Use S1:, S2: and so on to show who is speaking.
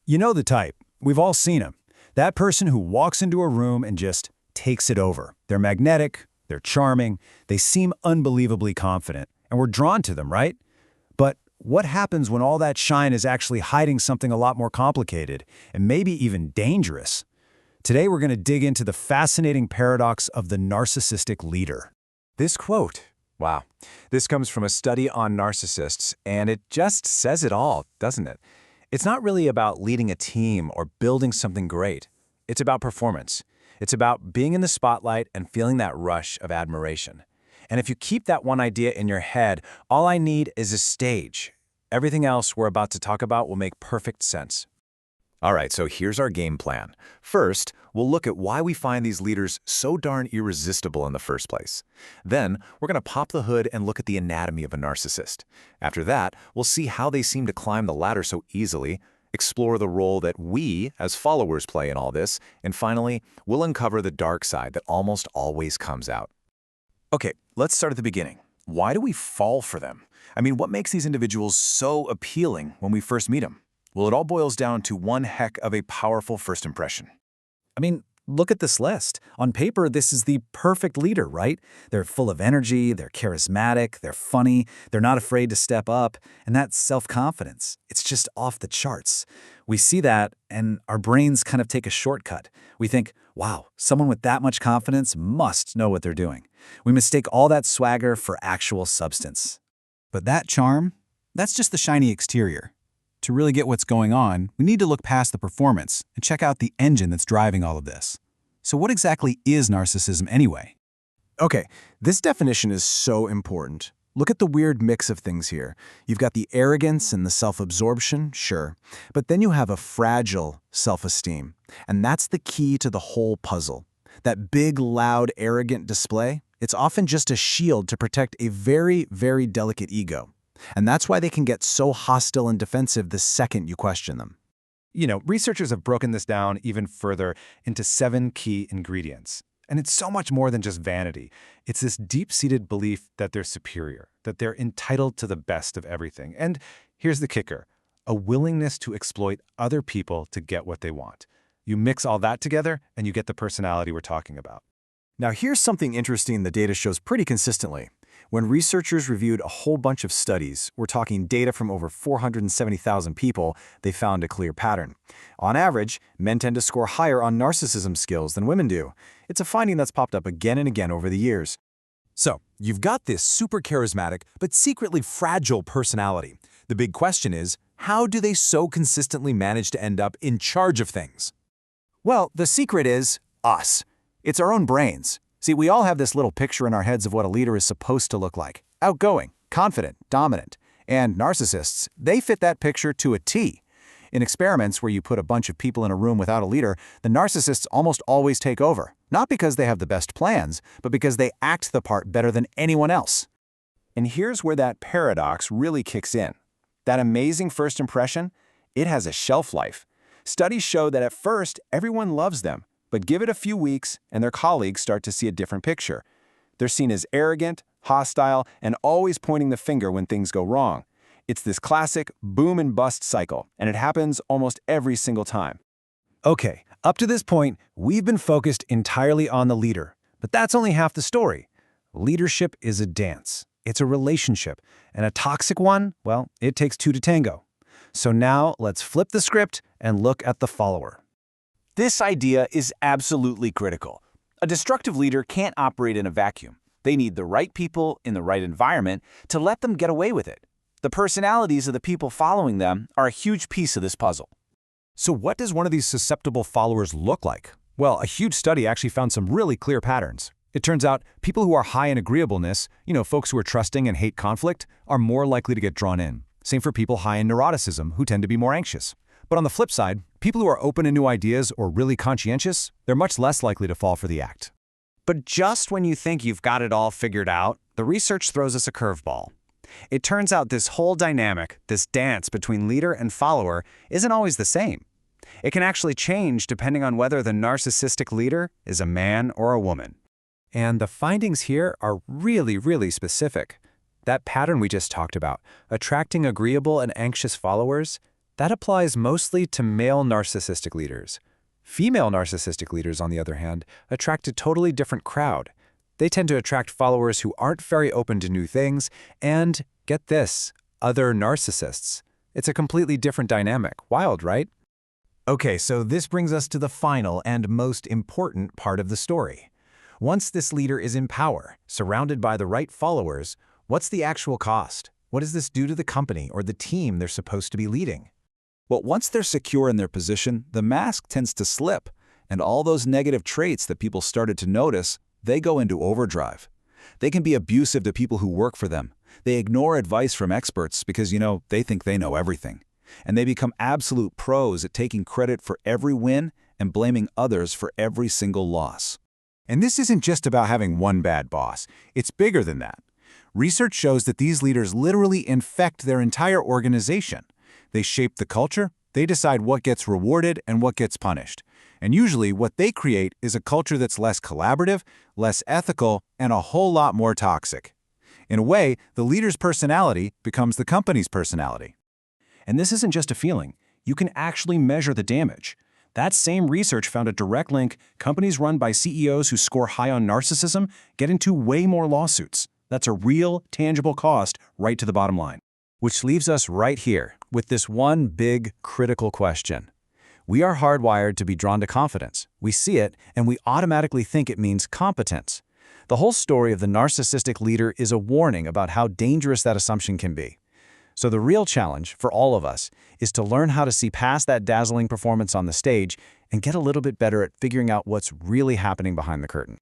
S1: You know the type. We've all seen them. That person who walks into a room and just takes it over. They're magnetic, they're charming, they seem unbelievably confident, and we're drawn to them, right? But what happens when all that shine is actually hiding something a lot more complicated, and maybe even dangerous? Today we're going to dig into the fascinating paradox of the narcissistic leader.
S2: This quote, wow, this comes from a study on narcissists, and it just says it all, doesn't it? It's not really about leading a team or building something great. It's about performance. It's about being in the spotlight and feeling that rush of admiration. And if you keep that one idea in your head, all I need is a stage. Everything else we're about to talk about will make perfect sense. All right, so here's our game plan. First, we'll look at why we find these leaders so darn irresistible in the first place. Then, we're going to pop the hood and look at the anatomy of a narcissist. After that, we'll see how they seem to climb the ladder so easily, explore the role that we, as followers, play in all this, and finally, we'll uncover the dark side that almost always comes out. Okay, let's start at the beginning. Why do we fall for them? I mean, what makes these individuals so appealing when we first meet them? Well, it all boils down to one heck of a powerful first impression.
S1: I mean, look at this list. On paper, this is the perfect leader, right? They're full of energy, they're charismatic, they're funny, they're not afraid to step up, and that's self-confidence. It's just off the charts. We see that, and our brains kind of take a shortcut. We think, wow, someone with that much confidence must know what they're doing. We mistake all that swagger for actual substance. But that charm, that's just the shiny exterior. To really get what's going on, we need to look past the performance and check out the engine that's driving all of this. So what exactly is narcissism anyway?
S2: Okay, this definition is so important. Look at the weird mix of things here. You've got the arrogance and the self-absorption, sure, but then you have a fragile self-esteem, and that's the key to the whole puzzle. That big, loud, arrogant display, it's often just a shield to protect a very, very delicate ego. And that's why they can get so hostile and defensive the second you question them.
S3: You know, researchers have broken this down even further into 7 key ingredients. And it's so much more than just vanity. It's this deep-seated belief that they're superior, that they're entitled to the best of everything. And here's the kicker, a willingness to exploit other people to get what they want. You mix all that together, and you get the personality we're talking about.
S2: Now, here's something interesting the data shows pretty consistently. When researchers reviewed a whole bunch of studies, we're talking data from over 470,000 people, they found a clear pattern. On average, men tend to score higher on narcissism skills than women do. It's a finding that's popped up again and again over the years.
S4: So, you've got this super charismatic but secretly fragile personality. The big question is, how do they so consistently manage to end up in charge of things?
S2: Well, the secret is us. It's our own brains. See, we all have this little picture in our heads of what a leader is supposed to look like. Outgoing, confident, dominant. And narcissists, they fit that picture to a T. In experiments where you put a bunch of people in a room without a leader, the narcissists almost always take over. Not because they have the best plans, but because they act the part better than anyone else. And here's where that paradox really kicks in. That amazing first impression, it has a shelf life. Studies show that at first, everyone loves them. But give it a few weeks, and their colleagues start to see a different picture. They're seen as arrogant, hostile, and always pointing the finger when things go wrong. It's this classic boom and bust cycle, and it happens almost every single time.
S1: Okay, up to this point, we've been focused entirely on the leader. But that's only half the story. Leadership is a dance. It's a relationship. And a toxic one, well, it takes 2 to tango. So now let's flip the script and look at the follower.
S2: This idea is absolutely critical. A destructive leader can't operate in a vacuum. They need the right people in the right environment to let them get away with it. The personalities of the people following them are a huge piece of this puzzle.
S4: So what does one of these susceptible followers look like? Well, a huge study actually found some really clear patterns. It turns out people who are high in agreeableness, folks who are trusting and hate conflict, are more likely to get drawn in. Same for people high in neuroticism, who tend to be more anxious. But on the flip side, people who are open to new ideas or really conscientious, they're much less likely to fall for the act.
S5: But just when you think you've got it all figured out, the research throws us a curveball. It turns out this whole dynamic, this dance between leader and follower, isn't always the same. It can actually change depending on whether the narcissistic leader is a man or a woman.
S3: And the findings here are really, really specific. That pattern we just talked about, attracting agreeable and anxious followers, That applies mostly to male narcissistic leaders. Female narcissistic leaders, on the other hand, attract a totally different crowd. They tend to attract followers who aren't very open to new things and, get this, other narcissists. It's a completely different dynamic. Wild, right?
S2: Okay, so this brings us to the final and most important part of the story. Once this leader is in power, surrounded by the right followers, what's the actual cost? What does this do to the company or the team they're supposed to be leading?
S1: Well, once they're secure in their position, the mask tends to slip, and all those negative traits that people started to notice, they go into overdrive. They can be abusive to people who work for them. They ignore advice from experts because, they think they know everything. And they become absolute pros at taking credit for every win and blaming others for every single loss.
S2: And this isn't just about having one bad boss. It's bigger than that. Research shows that these leaders literally infect their entire organization. They shape the culture, they decide what gets rewarded and what gets punished. And usually what they create is a culture that's less collaborative, less ethical, and a whole lot more toxic. In a way, the leader's personality becomes the company's personality.
S3: And this isn't just a feeling. You can actually measure the damage. That same research found a direct link. Companies run by CEOs who score high on narcissism get into way more lawsuits. That's a real, tangible cost right to the bottom line.
S2: Which leaves us right here with this one big, critical question. We are hardwired to be drawn to confidence. We see it, and we automatically think it means competence. The whole story of the narcissistic leader is a warning about how dangerous that assumption can be. So the real challenge for all of us is to learn how to see past that dazzling performance on the stage and get a little bit better at figuring out what's really happening behind the curtain.